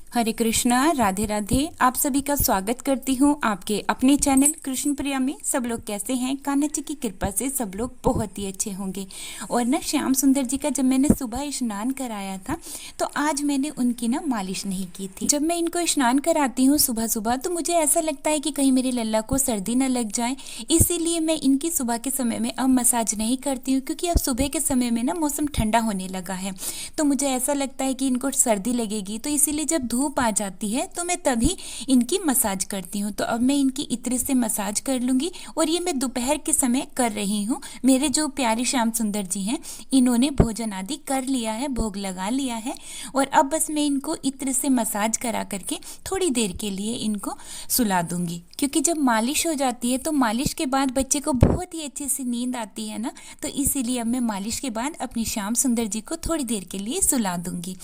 हरे कृष्णा, राधे राधे। आप सभी का स्वागत करती हूँ आपके अपने चैनल कृष्ण प्रिया में। सब लोग कैसे हैं? कान्हा जी की कृपा से सब लोग बहुत ही अच्छे होंगे। और ना श्याम सुंदर जी का जब मैंने सुबह स्नान कराया था तो आज मैंने उनकी ना मालिश नहीं की थी। जब मैं इनको स्नान कराती हूँ सुबह सुबह तो मुझे ऐसा लगता है कि कहीं मेरे लल्ला को सर्दी न लग जाए, इसीलिए मैं इनकी सुबह के समय में अब मसाज नहीं करती हूँ, क्योंकि अब सुबह के समय में ना मौसम ठंडा होने लगा है तो मुझे ऐसा लगता है कि इनको सर्दी लगेगी, तो इसीलिए जब धूप आ जाती है तो मैं तभी इनकी मसाज करती हूँ। तो अब मैं इनकी इत्र से मसाज कर लूँगी और ये मैं दोपहर के समय कर रही हूँ। मेरे जो प्यारे श्याम सुंदर जी हैं इन्होंने भोजन आदि कर लिया है, भोग लगा लिया है और अब बस मैं इनको इत्र से मसाज करा करके थोड़ी देर के लिए इनको सुला दूंगी, क्योंकि जब मालिश हो जाती है तो मालिश के बाद बच्चे को बहुत ही अच्छी सी नींद आती है ना, तो इसीलिए अब मैं मालिश के बाद अपनी श्याम सुंदर जी को थोड़ी देर के लिए सुला दूंगी।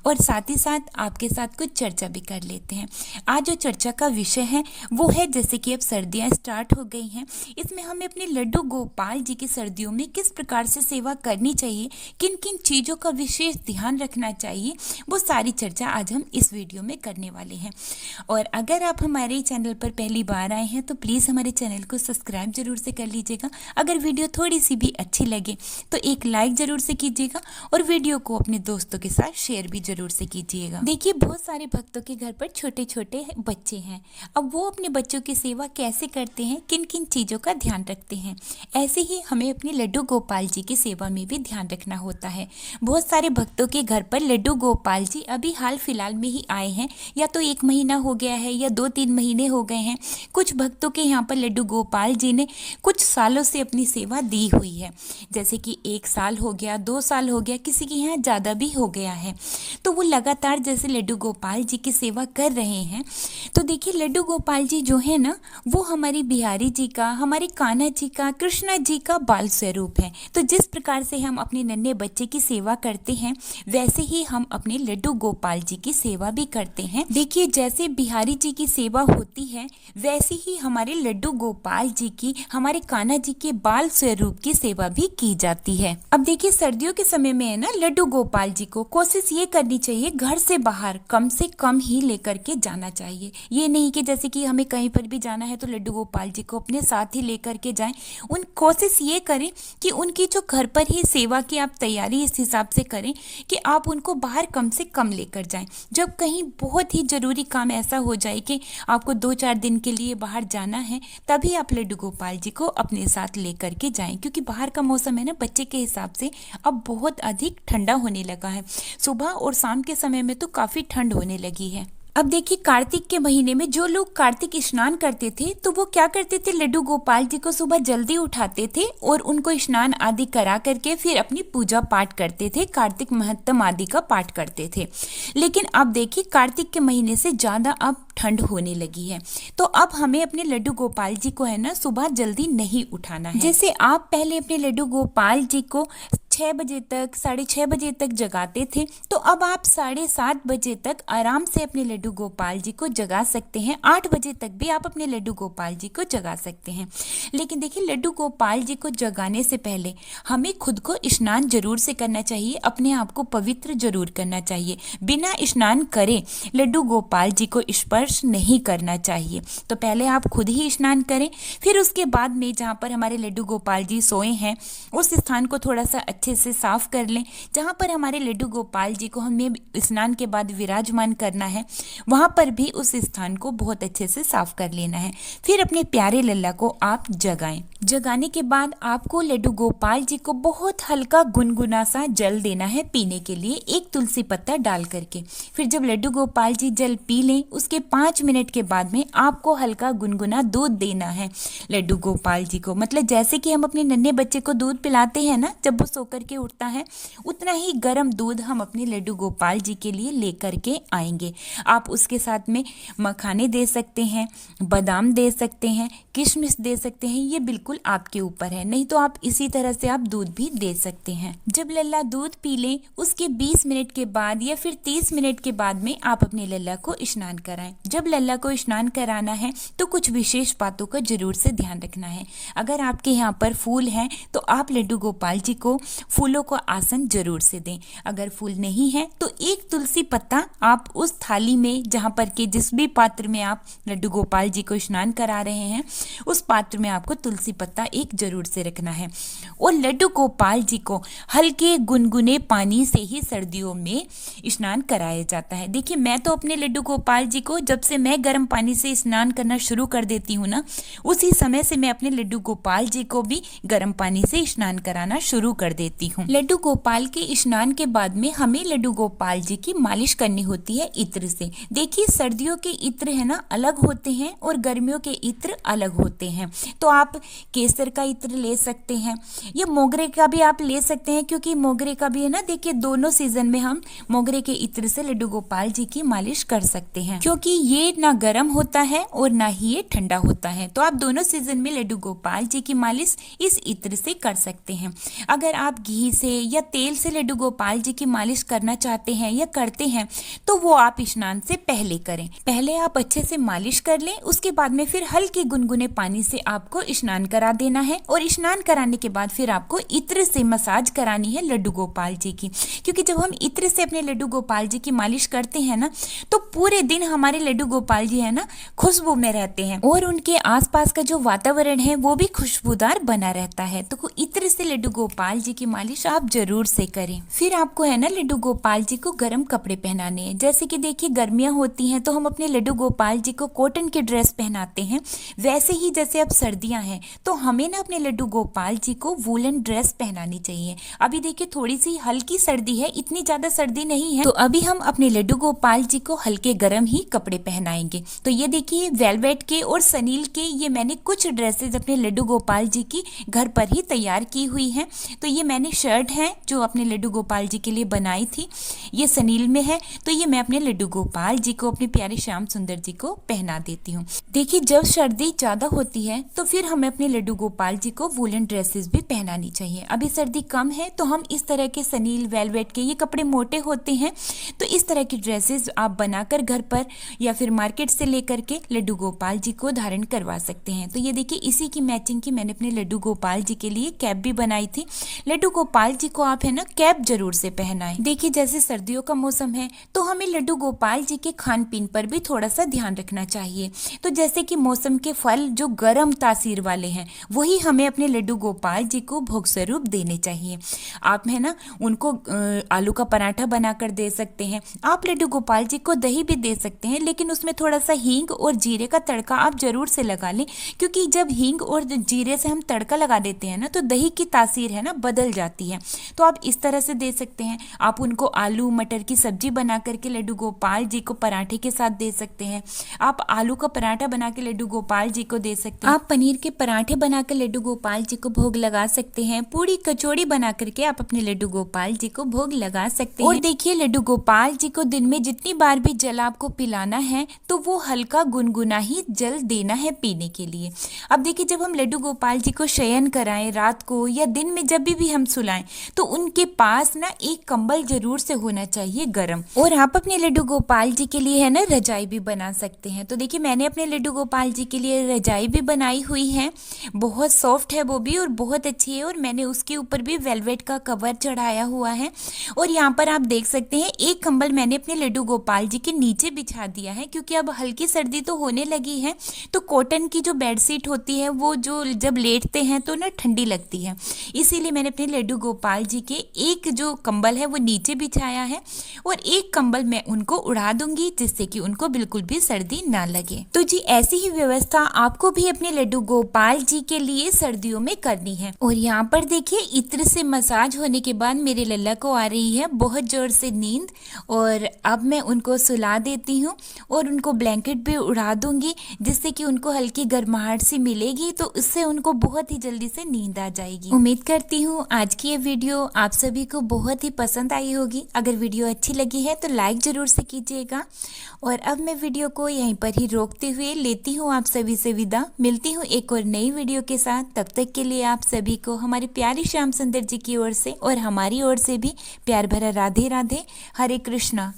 और साथ ही साथ आपके साथ कुछ चर्चा भी कर लेते हैं। आज जो चर्चा का विषय है वो है, जैसे कि अब सर्दियां स्टार्ट हो गई हैं, इसमें हमें अपने लड्डू गोपाल जी की सर्दियों में किस प्रकार से सेवा करनी चाहिए, किन किन चीज़ों का विशेष ध्यान रखना चाहिए, वो सारी चर्चा आज हम इस वीडियो में करने वाले हैं। और अगर आप हमारे चैनल पर पहली बार आए हैं तो प्लीज़ हमारे चैनल को सब्सक्राइब जरूर से कर लीजिएगा। अगर वीडियो थोड़ी सी भी अच्छी लगे तो एक लाइक जरूर से कीजिएगा और वीडियो को अपने दोस्तों के साथ शेयर भी जरूर से कीजिएगा। देखिए, बहुत सारे भक्तों के घर पर छोटे छोटे बच्चे हैं। अब वो अपने बच्चों की सेवा कैसे करते हैं, किन किन चीज़ों का ध्यान रखते हैं, ऐसे ही हमें अपने लड्डू गोपाल जी की सेवा में भी ध्यान रखना होता है। बहुत सारे भक्तों के घर पर लड्डू गोपाल जी अभी हाल फिलहाल में ही आए हैं, या तो 1 महीना हो गया है या 2-3 महीने हो गए हैं। कुछ भक्तों के यहाँ पर लड्डू गोपाल जी ने कुछ सालों से अपनी सेवा दी हुई है, जैसे कि 1 साल हो गया, 2 साल हो गया, किसी के यहाँ ज़्यादा भी हो गया है। तो वो लगातार जैसे लड्डू गोपाल जी की सेवा कर रहे हैं। तो देखिए, लड्डू गोपाल जी जो है ना, वो हमारी बिहारी जी का, हमारे कान्हा जी का, कृष्णा जी का बाल स्वरूप है। तो जिस प्रकार से हम अपने नन्हे बच्चे की सेवा करते हैं वैसे ही हम अपने लड्डू गोपाल जी की सेवा भी करते हैं। देखिए, जैसे बिहारी जी की सेवा होती है वैसे ही हमारे लड्डू गोपाल जी की, हमारे कान्हा जी के बाल स्वरूप की सेवा भी की जाती है। अब देखिए, सर्दियों के समय में है ना, लड्डू गोपाल जी को कोशिश ये करनी चाहिए घर से बाहर कम से कम ही लेकर के जाना चाहिए। ये नहीं कि जैसे कि हमें कहीं पर भी जाना है तो लड्डू गोपाल जी को अपने साथ ही लेकर के जाएं। उन कोशिश ये करें कि उनकी जो घर पर ही सेवा की आप तैयारी इस हिसाब से करें कि आप उनको बाहर कम से कम लेकर जाएं। जब कहीं बहुत ही ज़रूरी काम ऐसा हो जाए कि आपको 2-4 दिन के लिए बाहर जाना है, तभी आप लड्डू गोपाल जी को अपने साथ लेकर के जाएं, क्योंकि बाहर का मौसम है ना, बच्चे के हिसाब से अब बहुत अधिक ठंडा होने लगा है। सुबह और शाम के समय में तो काफ़ी ठंड होने लगी है। अब देखिए, कार्तिक के महीने में जो लोग कार्तिक स्नान करते थे तो वो क्या करते थे, लड्डू गोपाल जी को सुबह जल्दी उठाते थे और उनको स्नान आदि करा करके फिर अपनी पूजा पाठ करते थे, कार्तिक महत्तम आदि का पाठ करते थे। लेकिन अब देखिए, कार्तिक के महीने से ज़्यादा अब ठंड होने लगी है, तो अब हमें अपने लड्डू गोपाल जी को है ना सुबह जल्दी नहीं उठाना है। जैसे आप पहले अपने लड्डू गोपाल जी को 6 बजे तक, 6:30 बजे तक जगाते थे, तो अब आप 7:30 बजे तक आराम से अपने लड्डू गोपाल जी को जगा सकते हैं। 8 बजे तक भी आप अपने लड्डू गोपाल जी को जगा सकते हैं। लेकिन देखिए, लड्डू गोपाल जी को जगाने से पहले हमें खुद को स्नान जरूर से करना चाहिए, अपने आप को पवित्र जरूर करना चाहिए। बिना स्नान करे लड्डू गोपाल जी को स्पर्श नहीं करना चाहिए। तो पहले आप खुद ही स्नान करें, फिर उसके बाद में जहाँ पर हमारे लड्डू गोपाल जी सोए हैं उस स्थान को थोड़ा सा अच्छे से साफ कर लें। जहाँ पर हमारे लड्डू गोपाल जी को हमें स्नान के बाद विराजमान करना है, वहाँ पर भी उस स्थान को बहुत अच्छे से साफ कर लेना है। फिर अपने प्यारे लल्ला को आप जगाएं। जगाने के बाद आपको लड्डू गोपाल जी को बहुत हल्का गुनगुना सा जल देना है पीने के लिए, 1 तुलसी पत्ता डाल करके। फिर जब लड्डू गोपाल जी जल पी लें उसके 5 मिनट के बाद में आपको हल्का गुनगुना दूध देना है लड्डू गोपाल जी को। मतलब जैसे कि हम अपने नन्हे बच्चे को दूध पिलाते हैं ना जब वो सो करके उठता है, उतना ही गर्म दूध हम अपने लड्डू गोपाल जी के लिए लेकर के आएंगे। आप उसके साथ में मखाने दे सकते हैं, बादाम दे सकते हैं, किशमिश दे सकते हैं, ये बिल्कुल आपके ऊपर है। नहीं तो आप इसी तरह से आप दूध भी दे सकते हैं। जब लल्ला दूध पी ले उसके 20 मिनट के बाद या फिर 30 मिनट के बाद में आप अपने लल्ला को स्नान कराएं। जब लल्ला को स्नान कराना है तो कुछ विशेष बातों का जरूर से ध्यान रखना है। अगर आपके यहाँ पर फूल हैं तो आप लड्डू गोपाल जी को फूलों को आसन जरूर से दें। अगर फूल नहीं है तो एक तुलसी पत्ता आप उस थाली में, जहाँ पर के जिस भी पात्र में आप लड्डू गोपाल जी को स्नान करा रहे हैं, उस पात्र में आपको तुलसी पत्ता एक जरूर से रखना है। और लड्डू गोपाल जी को हल्के गुनगुने पानी से ही सर्दियों में स्नान कराया जाता है। देखिए, मैं तो अपने लड्डू गोपाल जी को जब से मैं गर्म पानी से स्नान करना शुरू कर देती हूँ ना, उसी समय से मैं अपने लड्डू गोपाल जी को भी गर्म पानी से स्नान कराना शुरू कर देती हूँ। लड्डू गोपाल के स्नान के बाद में हमें लड्डू गोपाल जी की मालिश करनी होती है इत्र से। देखिए, सर्दियों के इत्र है ना अलग होते हैं और गर्मियों के इत्र अलग होते हैं। तो आप केसर का इत्र ले सकते हैं या मोगरे का भी आप ले सकते हैं, क्योंकि मोगरे का भी है ना, देखिए दोनों सीजन में हम मोगरे के इत्र से लड्डू गोपाल जी की मालिश कर सकते हैं, क्योंकि ये ना गर्म होता है और ना ही ये ठंडा होता है। तो आप दोनों सीजन में लड्डू गोपाल जी की मालिश इस इत्र से कर सकते हैं। अगर आप घी से या तेल से लड्डू गोपाल जी की मालिश करना चाहते हैं या करते हैं तो वो आप स्नान से पहले करें। पहले आप अच्छे से मालिश कर लें, उसके बाद में फिर हल्के गुनगुने पानी से आपको स्नान करा देना है। और स्नान कराने के बाद फिर आपको इत्र से मसाज करानी है लड्डू गोपाल जी की, क्योंकि जब हम इत्र से अपने लड्डू गोपाल जी की मालिश करते हैं ना, तो पूरे दिन हमारे लड्डू गोपाल जी है ना खुशबू में रहते हैं और उनके आसपास का जो वातावरण है वो भी खुशबूदार बना रहता है। तो इत्र से लड्डू गोपाल जी की मालिश आप जरूर से करें। फिर आपको है ना लड्डू गोपाल जी को गर्म कपड़े पहनाने हैं। जैसे कि देखिए, गर्मियां होती हैं तो हम अपने लड्डू गोपाल जी को कॉटन की ड्रेस पहनाते हैं, वैसे ही जैसे अब सर्दियां हैं तो हमें ना अपने लड्डू गोपाल जी को वूलन ड्रेस पहनानी चाहिए। अभी देखिए, थोड़ी सी हल्की सर्दी है, इतनी ज्यादा सर्दी नहीं है, तो अभी हम अपने लड्डू गोपाल जी को हल्के गर्म ही कपड़े पहनाएंगे। तो ये देखिए, वेलवेट के और सनील के ये मैंने कुछ ड्रेसेस अपने लड्डू गोपाल जी की घर पर ही तैयार की हुई हैं। तो ये मैंने शर्ट है जो अपने लड्डू गोपाल जी के लिए बनाई थी, ये सनील में है। तो ये मैं अपने लड्डू गोपाल जी को, अपने प्यारे श्याम सुंदर जी को पहना देती हूँ। देखिए, जब सर्दी ज्यादा होती है तो फिर हमें अपने लड्डू गोपाल जी को वूलन ड्रेसेस भी पहनानी चाहिए। अभी सर्दी कम है तो हम इस तरह के सनील, वेलवेट के, ये कपड़े मोटे होते हैं, तो इस तरह की ड्रेसेस आप बनाकर घर पर या फिर मार्केट से लेकर के लड्डू गोपाल जी को धारण करवा सकते हैं। तो ये देखिए, इसी की मैचिंग की मैंने अपने लड्डू गोपाल जी के लिए कैप भी बनाई थी। लड्डू गोपाल जी को आप है ना कैप जरूर से पहनाएं। देखिए, जैसे सर्दियों का मौसम है तो हमें लड्डू गोपाल जी के खान पीन पर भी थोड़ा सा ध्यान रखना चाहिए। तो जैसे कि मौसम के फल जो गर्म तासीर वाले हैं वही हमें अपने लड्डू गोपाल जी को भोग स्वरूप देने चाहिए। आप है ना उनको आलू का पराठा बनाकर दे सकते हैं। आप लड्डू गोपाल जी को दही भी दे सकते हैं, लेकिन उसमें थोड़ा सा हींग और जीरे का तड़का आप जरूर से लगा लें, क्योंकि जब हींग और जीरे से हम तड़का लगा देते हैं ना तो दही की तासीर है ना बदल जाती है। तो आप इस तरह से दे सकते हैं। आप उनको आलू मटर की सब्जी बना करके लड्डू गोपाल जी को पराठे के साथ दे सकते हैं। आप आलू का पराठा बना के लड्डू गोपाल जी को दे सकते हैं। आप पनीर के पराठे बना कर लड्डू गोपाल जी को भोग लगा सकते हैं। पूरी कचौड़ी बना करके आप अपने लड्डू गोपाल जी को भोग लगा सकते हैं। और देखिए, लड्डू गोपाल जी को दिन में जितनी बार भी जल आपको पिलाना है तो वो हल्का गुनगुना ही जल देना है पीने के लिए। अब देखिए, जब हम लड्डू गोपाल जी को शयन कराएं रात को या दिन में जब भी हम सुलाएं तो उनके पास ना एक कंबल जरूर से होना चाहिए गर्म। और आप अपने लड्डू गोपाल जी के लिए है ना रजाई भी बना सकते हैं। तो देखिए, मैंने अपने लड्डू गोपाल जी के लिए रजाई भी बनाई हुई है, बहुत सॉफ्ट है वो भी और बहुत अच्छी है। और मैंने उसके ऊपर भी वेलवेट का कवर चढ़ाया हुआ है। और यहाँ पर आप देख सकते हैं एक कंबल मैंने अपने लड्डू गोपाल जी के नीचे बिछा दिया है, क्योंकि अब हल्की सर्दी तो होने लगी है तो कॉटन की जो बेडशीट होती है वो जो जब लेटते हैं तो ना ठंडी लगती है, इसीलिए मैंने अपने लड्डू गोपाल जी के एक जो कंबल है वो नीचे बिछाया है और एक कंबल मैं उनको उड़ा दूंगी, जिससे कि उनको बिल्कुल भी सर्दी ना लगे। तो जी, ऐसी ही व्यवस्था आपको भी अपने लड्डू गोपाल जी के लिए सर्दियों में करनी है। और यहाँ पर देखिए, इत्र से मसाज होने के बाद मेरे लल्ला को आ रही है बहुत जोर से नींद, और अब मैं उनको सुला देती हूँ और उनको ब्लैंकेट भी उड़ा दूंगी, जिससे कि उनको हल्की गर्माहट सी मिलेगी, तो उससे उनको बहुत ही जल्दी से नींद आ जाएगी। उम्मीद करती हूँ आज की ये वीडियो आप सभी को बहुत ही पसंद आई होगी। अगर वीडियो अच्छी लगी है तो लाइक जरूर से कीजिएगा। और अब मैं वीडियो को यहीं पर ही रोकते हुए लेती हूँ आप सभी से विदा। मिलती हूँ एक और नई वीडियो के साथ। तब तक के लिए आप सभी को हमारे प्यारे श्याम सुंदर जी की ओर से और हमारी ओर से भी प्यार भरा राधे राधे, हरे कृष्णा।